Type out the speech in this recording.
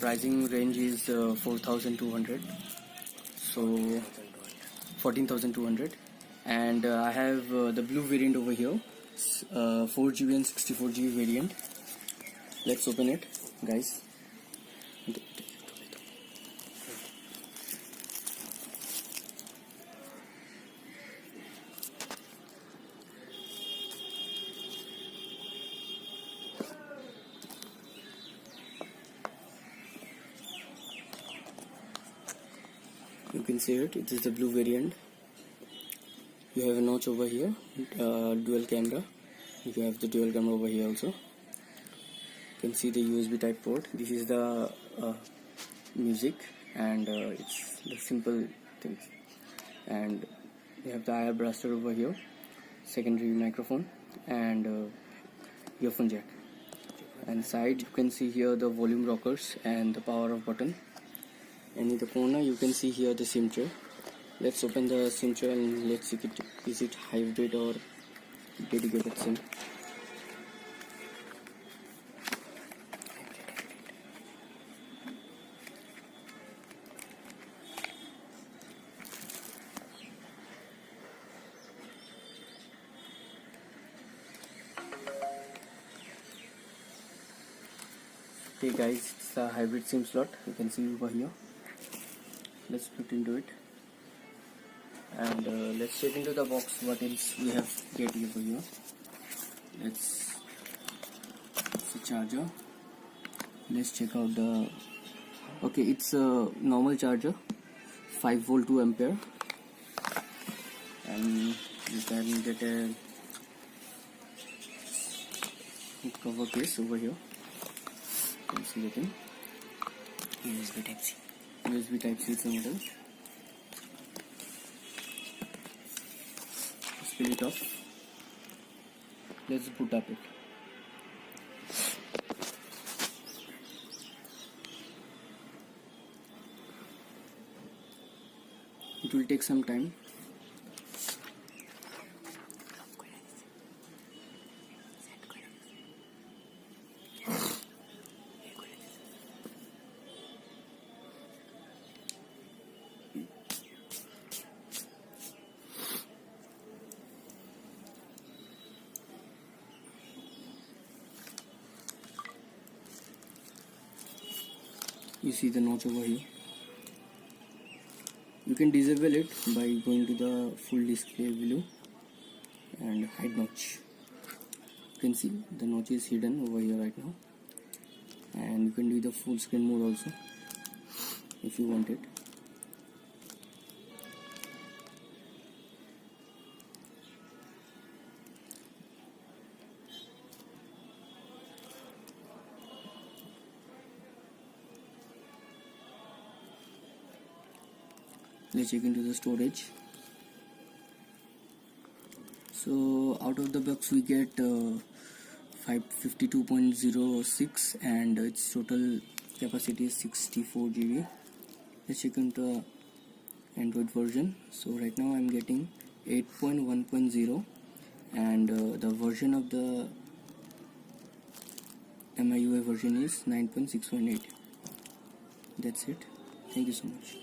pricing range is 4,200, so 14,200. And I have the blue variant over here, 4GB and 64GB variant. Let's open it, guys. You can see it. It is the blue variant. You have a notch over here, dual camera. You have the dual camera over here also. You can see the USB type port. This is the music, and it's the simple things. And you have the IR blaster over here, secondary microphone, and earphone jack. And side you can see here the volume rockers and the power off button. And in the corner you can see here the SIM tray. Let's open the SIM tray and let's see is it hybrid or dedicated SIM. Okay guys, it's a hybrid SIM slot. You can see over here. Let's put into it, and let's check into the box what else we have get over here. Let's see charger. Let's check out the. Okay, it's a normal charger, 5V 2A, and you can get a cover case over here. You can see the thing. USB Type-C. USB Type-C is in the middle. Spill it off. Let's boot up it. It will take some time. You see the notch over here. You can disable it by going to the full display below and hide notch. You can see the notch is hidden over here right now, and you can do the full screen mode also if you want it. Let's check into the storage. So out of the box we get 552.06, and its total capacity is 64GB. Let's check into Android version. So right now I'm getting 8.1.0, and the version of the MIUI version is 9.6.8. That's it. Thank you so much.